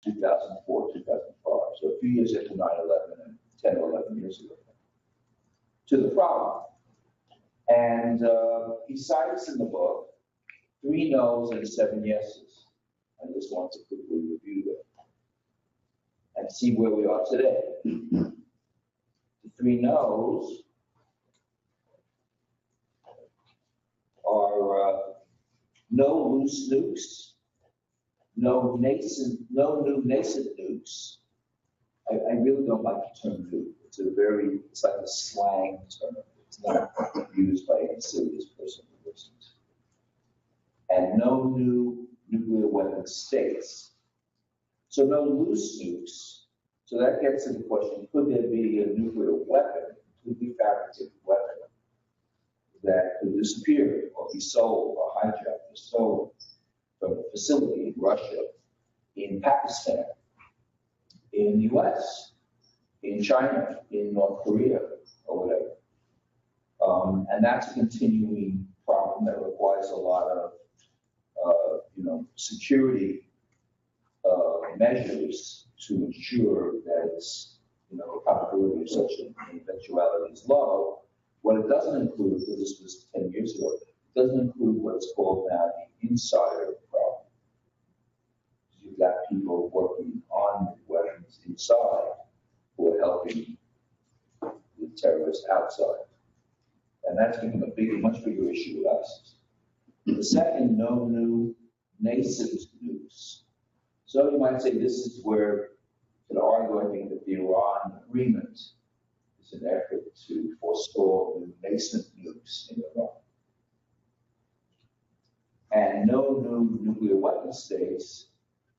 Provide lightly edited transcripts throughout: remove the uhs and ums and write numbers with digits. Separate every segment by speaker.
Speaker 1: 2004, 2005. So a few years after 9/11 and 10 or 11 years ago, to the problem. And he cites in the book 3 no's and 7 yeses. I just want to quickly review them and see where we are today. The 3 no's are no loose nukes, no new nascent nukes. I really don't like the term nuke. It's like a slang term. It's not used by any serious person who listens. And no new nuclear weapon states. So no loose nukes. So that gets to the question, could there be a nuclear weapon, completely fabricated weapon, that could disappear or be sold or hijacked or stolen from a facility in Russia, in Pakistan, in the US, in China, in North Korea, or whatever. And that's a continuing problem that requires a lot of security measures to ensure that the probability of such an eventuality is low. What it doesn't include, because this was 10 years ago, it doesn't include what's called now the insider problem. You've got people working on weapons inside who are helping the terrorists outside. And that's become a much bigger issue with ISIS. The second, no new nascent nukes. So you might say this is where an argument that the Iran agreement is an effort to forestall new nascent nukes in Iran. And no new nuclear weapon states.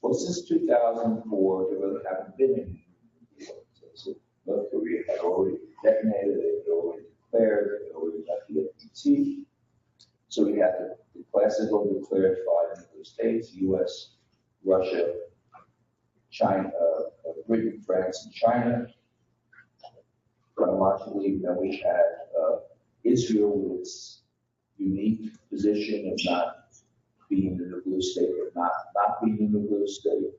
Speaker 1: Well, since 2004, there really haven't been any nuclear weapons. So North Korea had already detonated, they had already declared, they had already got the NPT. So we had the classical declared 5 nuclear states: U.S., Russia, China, Britain, France, and China. Chronologically, then we had Israel with its unique position of not being the nuclear state or not being the nuclear state,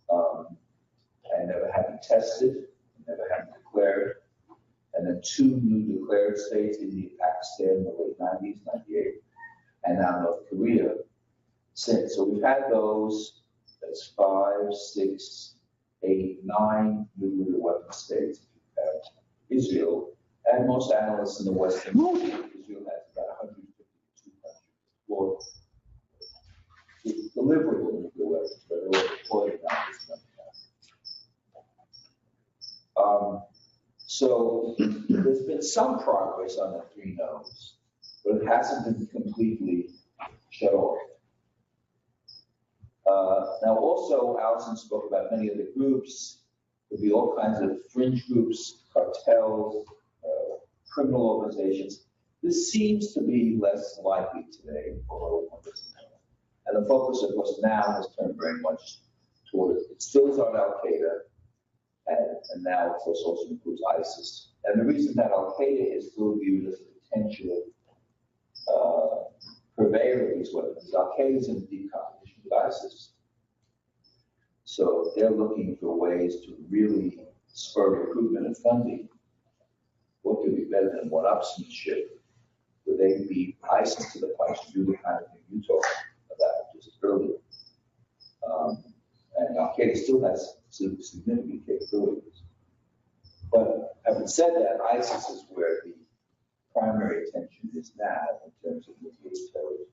Speaker 1: and never having tested, never having declared. And then 2 new declared states, India, Pakistan, in the late 90s, 98, and now North Korea since. So we've had those, that's 5, 6, 8, 9 nuclear weapon states. We've had Israel, and most analysts in the Western world, Israel has about 150 to 200 deliverable nuclear weapons, but they're all deployed now. So there's been some progress on the 3 no's, but it hasn't been completely shut off. Now also, Allison spoke about many of the groups. There'll be all kinds of fringe groups, cartels, criminal organizations. This seems to be less likely today, although one doesn't know. And the focus, of course, now has turned very much toward it still is on Al-Qaeda, and now, of course, also includes ISIS. And the reason that Al-Qaeda is still viewed as a potential purveyor of these weapons, Al-Qaeda is in deep competition with ISIS. So they're looking for ways to really spur recruitment and funding. What could be better than one-upsmanship? Would they beat ISIS to the punch to do the kind of thing you talked about just earlier? And Al-Qaeda still has significant capabilities. But having said that, ISIS is where the primary attention is now in terms of nuclear terrorism.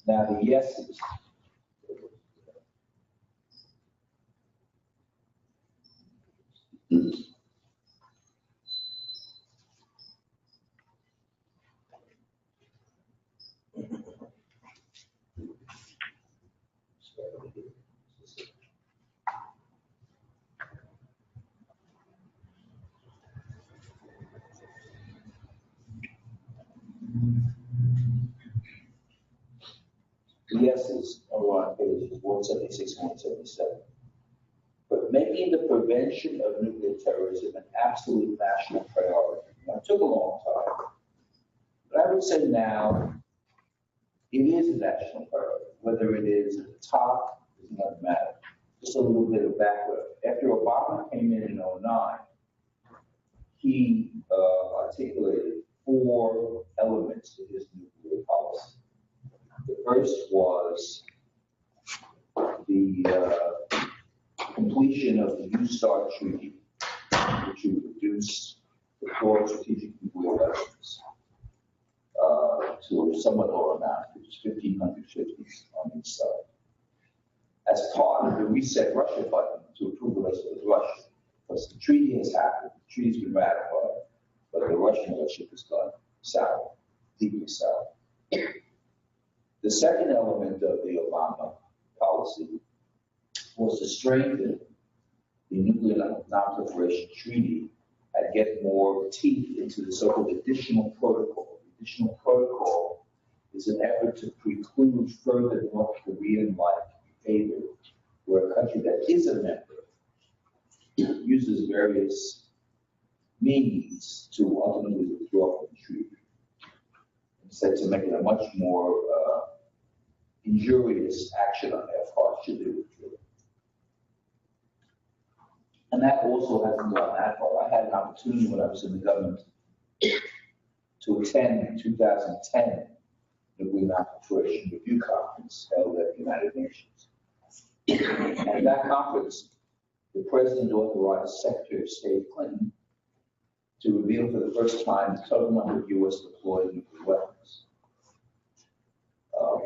Speaker 1: Now the yeses. The yeses are on pages 176 and 177. But making the prevention of nuclear terrorism an absolute national priority. Now, it took a long time. But I would say now it is a national priority. Whether it is at the top does not matter. just a little bit of background. After Obama came in 09, he articulated 4 elements to his nuclear policy. The first was the completion of the New START Treaty, which would reduce the core strategic nuclear weapons to a somewhat lower amount, which is 1,550 on each side. As part of the Reset Russia button to approve the relationship with Russia, because the treaty has happened, the treaty's been ratified, but the Russian relationship has gone sour, deeply sour. The second element of the Obama policy was to strengthen the Nuclear Non-Proliferation Treaty and get more teeth into the so-called additional protocol. The additional protocol is an effort to preclude further North Korean-like behavior, where a country that is a member uses various means to ultimately withdraw from the treaty, instead to make it a much more injurious action on their part should they withdraw. And that also hasn't gone that far. I had an opportunity when I was in the government to attend the 2010 Nuclear Non-Proliferation Review Conference held at the United Nations. And at that conference, the president authorized Secretary of State Clinton to reveal for the first time the total number of U.S. deployed nuclear weapons.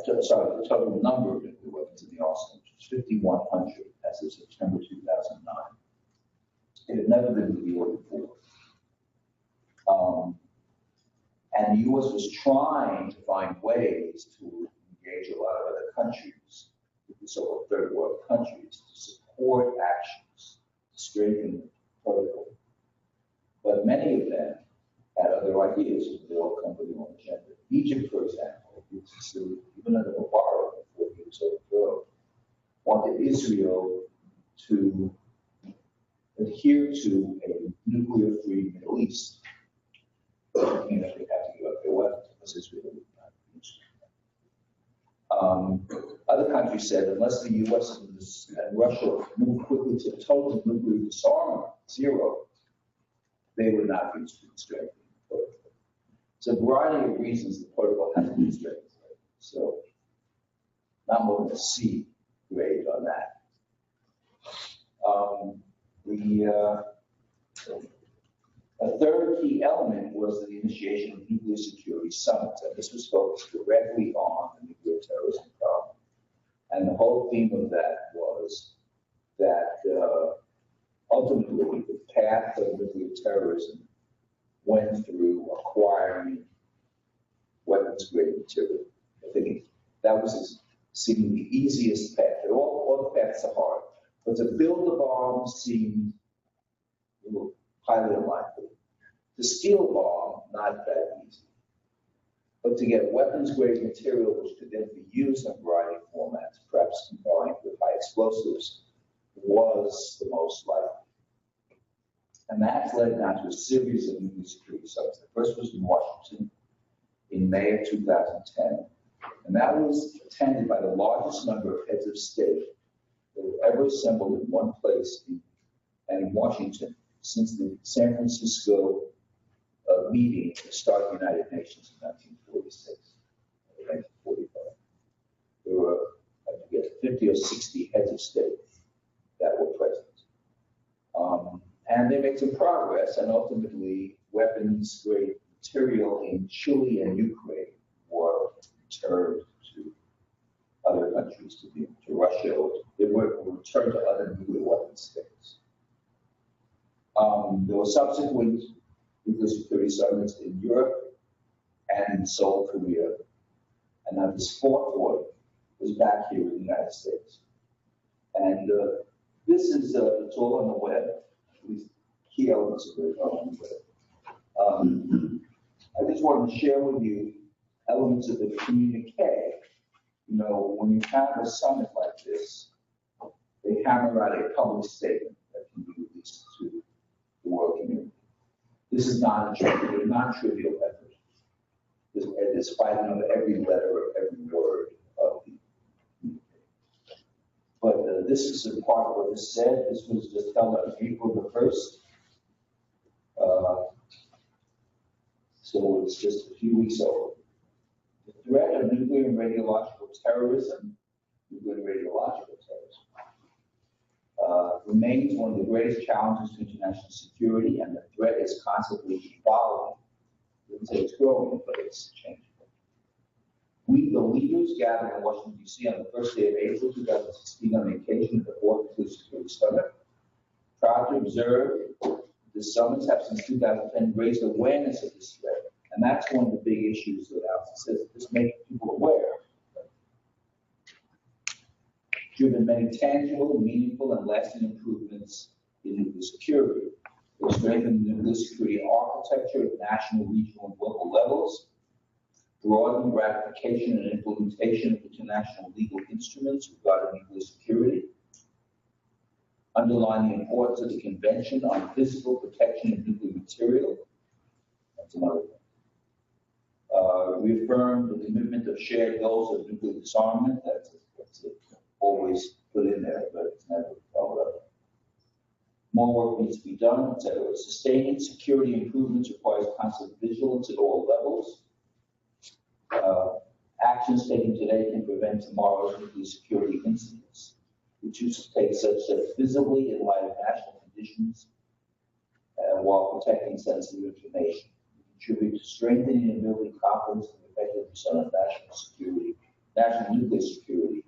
Speaker 1: The total number of nuclear weapons in the arsenal, which was 5,100 as of September 2009. It had never been revealed before. And the U.S. was trying to find ways to engage a lot of other countries, the so-called third world countries, to support actions to strengthen the protocol. But many of them had other ideas, and they all come with their own agenda. Egypt, for example, even under Mubarak, before he was overthrown, wanted Israel to adhere to a nuclear-free Middle East. They had to give up their weapons because Israel would not use them. Other countries said unless the U.S. and Russia move quickly to total nuclear disarmament, zero, they would not be strengthened. So a variety of reasons the protocol has to be strengthened. So not more than a C grade on that. A third key element was the initiation of nuclear security summits, and this was focused directly on the nuclear terrorism problem. And the whole theme of that was that ultimately the path of nuclear terrorism went through acquiring weapons-grade material. I think that was seeming the easiest path. All the paths are hard, but to build a bomb seemed highly unlikely. To steal a bomb, not that easy. But to get weapons-grade material which could then be used in a variety of formats, perhaps combined with high explosives, was the most likely. And that led down to a series of nuclear security summits. The first was in Washington in May of 2010. And that was attended by the largest number of heads of state that were ever assembled in one place in Washington since the San Francisco meeting to start the United Nations in 1946, 1945. There were, I forget, 50 or 60 heads of state that were present. And they made some progress, and ultimately weapons-grade material in Chile and Ukraine were returned to other countries, to Russia. They were returned to other nuclear weapon states. There were subsequent nuclear security summits in Europe and in Seoul, Korea. And now this fourth one was back here in the United States. And this is, it's all on the web, at least key elements of it are on the web. I just wanted to share with you elements of the communique. You know, when you have a summit like this, they hammer out a public statement that can be released to the world community. This is not a non-trivial effort. It's fighting over every letter of every word of the communique. But this is a part of what this said. This was just held on April the 1st. So it's just a few weeks old. The threat of nuclear and radiological terrorism, nuclear and radiological terrorism, remains one of the greatest challenges to international security, and the threat is constantly evolving. I wouldn't say it's growing, but it's changing. We, the leaders, gathered in Washington, D.C. on the first day of April 2016 on the occasion of the Fourth Nuclear Security Summit. Proud to observe the summits have since 2010 raised awareness of this threat, and that's one of the big issues that Alison says, just making people aware. Driven many tangible, meaningful, and lasting improvements in nuclear security. They strengthened the nuclear security architecture at national, regional, and local levels, broadened ratification and implementation of international legal instruments regarding nuclear security, underlined the importance of the Convention on Physical Protection of Nuclear Material. That's another thing. Reaffirmed the commitment of shared goals of nuclear disarmament. That's always put in there, but it's never followed up. More work needs to be done, etc. Sustaining security improvements requires constant vigilance at all levels. Actions taken today can prevent tomorrow's nuclear security incidents. We choose to take such steps visibly in light of national conditions while protecting sensitive information. We contribute to strengthening and building confidence in the effectiveness of national security, national nuclear security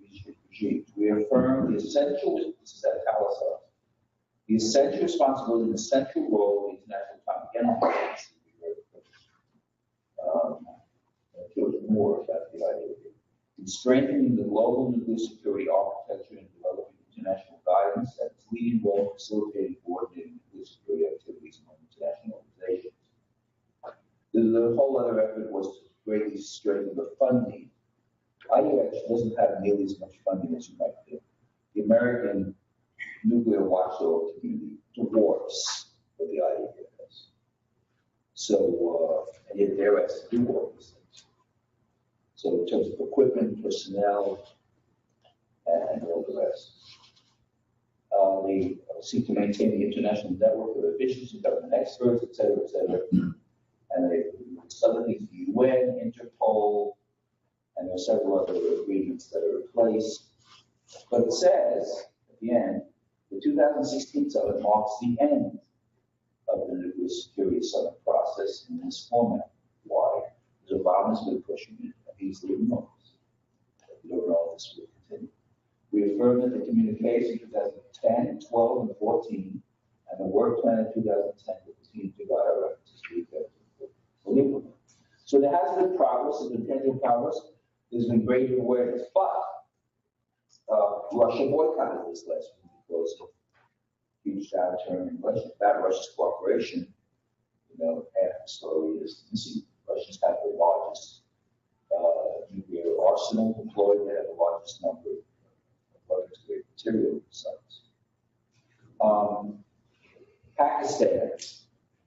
Speaker 1: regimes. We affirm the essential, this is italicized, the essential responsibility and essential role of the International Atomic Energy Agency. More about the idea in strengthening the global nuclear security architecture and developing international guidance that is leading role in facilitating coordinating nuclear security activities among international organizations. The whole other effort was to greatly strengthen the funding. IUX doesn't have nearly as much funding as you might think. The American nuclear watchdog community dwarfs what the IUX has. So, and yet they're asked to do all these things. So in terms of equipment, personnel, and all the rest. They seek to maintain the international network of officials and government experts, et cetera, et cetera. And they, other things, the UN, Interpol, and there are several other agreements that are in place. But it says, at the end, the 2016 summit marks the end of the nuclear security summit process in this format. Why? Because Obama's been pushing it. He's the enormous. We don't know if this will continue. We affirm that the communication in 2010, 12, and 14, and the work plan in 2010 will continue to guide our efforts to implement. So there has been progress, there's been tangible progress, there's been greater awareness, but Russia boycotted this last week because of huge downturn in Russia, about Russia's cooperation. You know, half the story is, you see, Russia's got the largest nuclear arsenal deployed. They have the largest number of weapons-grade material sites. Pakistan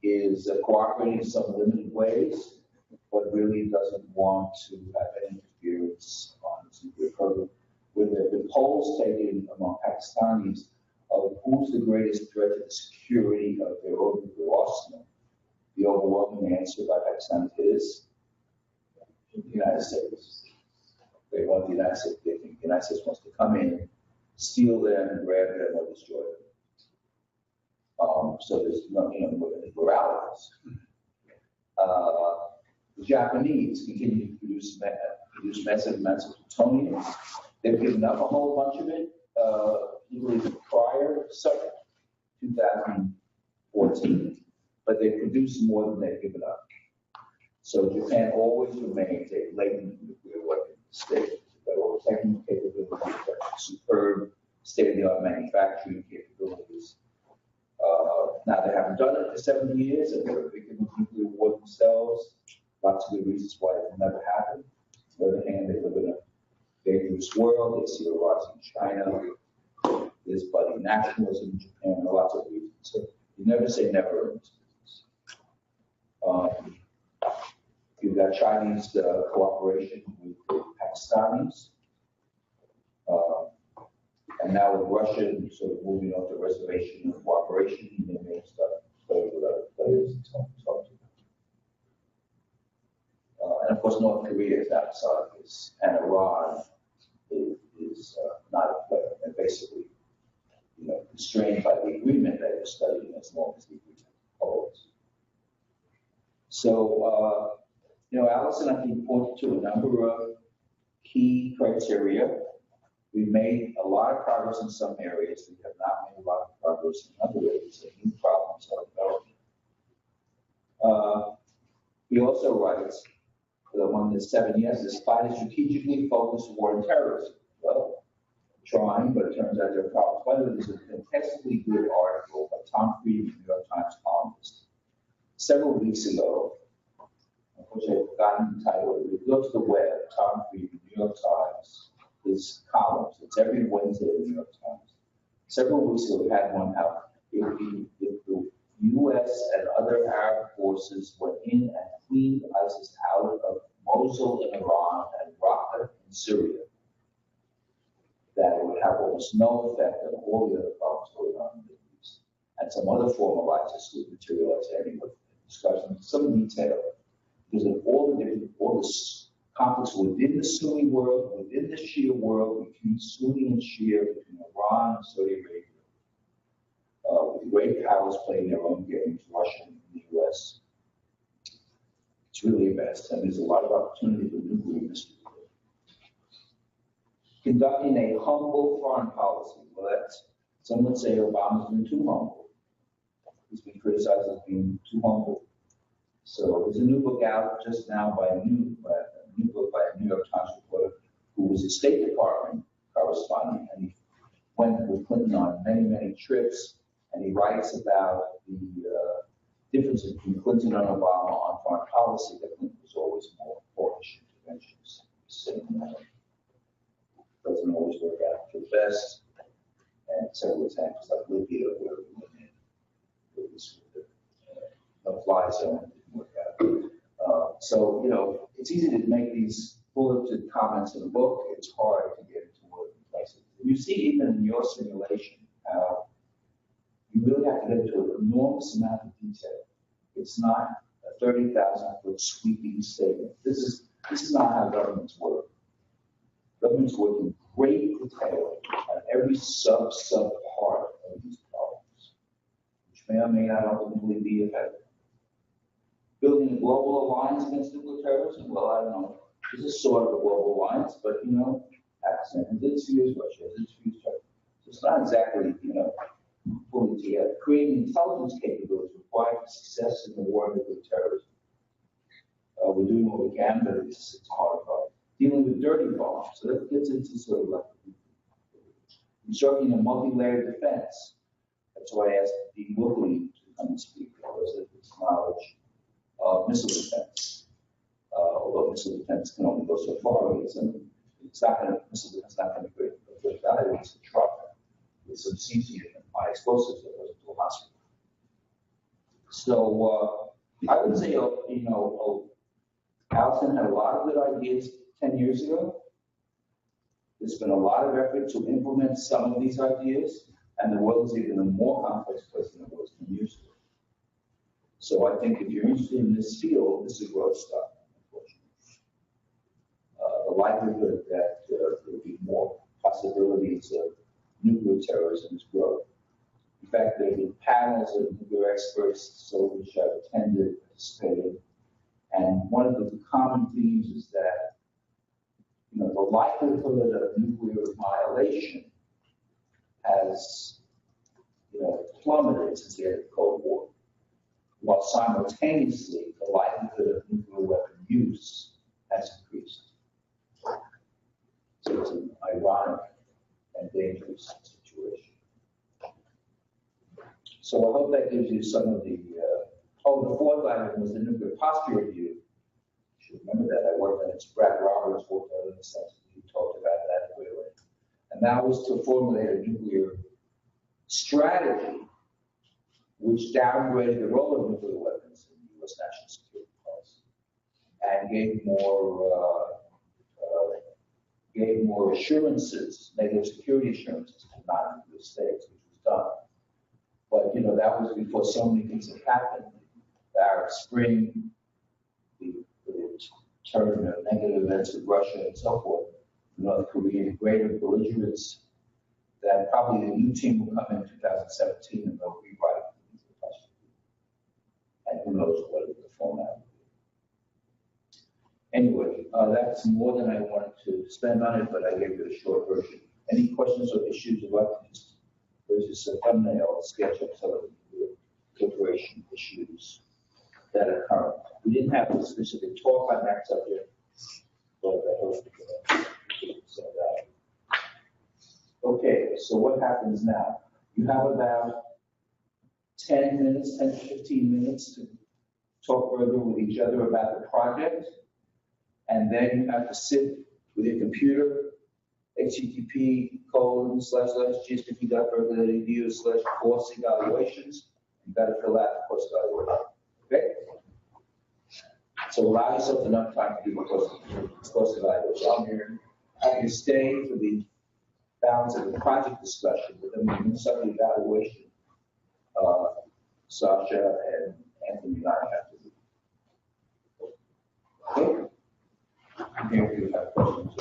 Speaker 1: is cooperating in some limited ways, but really doesn't want to have any interference on its nuclear program. With the polls taken among Pakistanis of who's the greatest threat to the security of their own nuclear arsenal, the overwhelming answer by Pakistan is the United States. They want the United States. They think the United States wants to come in, steal them, and grab them, or destroy them. So there's no, moralities. The Japanese continue to produce massive amounts of plutonium. They've given up a whole bunch of it, even prior to 2014, but they produce more than they've given up. So Japan always remains a latent nuclear weapon state. They've got all the technical capabilities, superb state-of-the-art manufacturing capabilities. Now they haven't done it for 70 years, and they're a victim of nuclear war themselves. Lots of good reasons why it will never happen. On the other hand, they live in a dangerous world. They see a rise in China. There's budding nationalism in Japan. There are lots of reasons. So you never say never in this business. You've got Chinese cooperation with the Pakistanis. And now with Russia sort of moving off the reservation of cooperation, they may start playing with other players and talk to them. And of course, North Korea is outside this, and Iran is not a player. And basically, constrained by the agreement that they're studying as long as the agreement holds. So, Allison, I think, pointed to a number of key criteria. We've made a lot of progress in some areas. We have not made a lot of progress in other areas, and new problems are developing. He also writes, the one that's 7 years, is fight a strategically focused war on terrorism. Well, trying, but it turns out there are problems. By the way, there's a fantastically good article by Tom Friedman, New York Times columnist, several weeks ago. Unfortunately, I've forgotten the title. If you go to the web, Tom Friedman, New York Times, his columns. It's every Wednesday in the New York Times. Several weeks ago, we had one out. If the U.S. and other Arab forces went in and cleaned ISIS out of Mosul in Iran and Raqqa in Syria, that it would have almost no effect on all the other problems going on in the Middle East. And some other form of ISIS would materialize anyway. Discussing some detail, because of all this conflicts within the Sunni world, within the Shia world, between Sunni and Shia, between Iran and Saudi Arabia, with great powers playing their own games, Russia and the U.S. It's really a mess, and there's a lot of opportunity for nuclear mystery. Conducting a humble foreign policy. Well, some would say Obama's been too humble. He's been criticized as being too humble. So there's a new book out just now by a new book by a New York Times reporter who was a State Department correspondent, and he went with Clinton on many, many trips, and he writes about the difference between Clinton and Obama on foreign policy, that Clinton was always more hawkish interventions. Doesn't always work out for the best, and several examples like Libya, where we went in, it was a fly zone, it didn't work out. So, it's easy to make these bulleted comments in a book. It's hard to get into working places. You see, even in your simulation, how you really have to get into an enormous amount of detail. It's not a 30,000-foot sweeping statement. This is not how governments work. Governments work in great detail on every sub part of these problems, which may or may not ultimately be effective. Building a global alliance against nuclear terrorism, well, I don't know. This is sort of a global alliance, but, Pakistan has its views, Russia has its views. So it's not exactly, fully together. Creating intelligence capabilities required for success in the war against terrorism. We're doing what we can, but it's a hard problem. Dealing with dirty bombs, so that gets into sort of like constructing a multi-layered defense. That's why I asked Dean Woodley to come and speak, because of his knowledge of missile defense. Although missile defense can only go so far, missile defense is not going to be great value. It's a truck with some CC and high explosives that goes into a hospital. So I would say, Allison had a lot of good ideas 10 years ago. There's been a lot of effort to implement some of these ideas, and the world is even a more complex place than it was 10 years ago. So I think if you're interested in this field, this is growth stuff, unfortunately. The likelihood that there will be more possibilities of nuclear terrorism is growing. In fact, there have been panels of nuclear experts, so which I've attended, participated, and one of the common themes is that the likelihood of nuclear annihilation has plummeted since the end of the Cold War, while simultaneously the likelihood of nuclear weapon use has increased. So it's an ironic and dangerous situation. So I hope that gives you some of the, the fourth item was the nuclear posture review. You should remember that. I worked on it. Brad Roberts worked on it in the sense that he talked about that clearly. And that was to formulate a nuclear strategy which downgraded the role of nuclear weapons in U.S. national security policy and gave more gave more assurances, negative security assurances to non-nuclear states, which was done. But, you know, that was before so many things had happened. The Arab Spring, the turn of negative events with Russia and so forth, North Korea, the greater belligerence, that probably the new team will come in 2017 and they'll rewrite the question. And who knows what the format will be. Anyway, that's more than I wanted to spend on it, but I gave you a short version. Any questions or issues about this? Versus a thumbnail sketch of some of the preparation issues that are current. We didn't have a specific talk on that subject, but I hope we can send that. Okay, so what happens now? You have about 10 minutes, 10 to 15 minutes to talk further with each other about the project, and then you have to sit with your computer, http://gsp.berkeley.edu/course evaluations. You've got to fill out the course evaluation. Okay? So allow yourself enough time to do the course evaluation. I'm here. Have you stay for the balance of the project discussion, but then we do some evaluation. Sasha and Anthony and I have to do. Okay? Here if you have questions.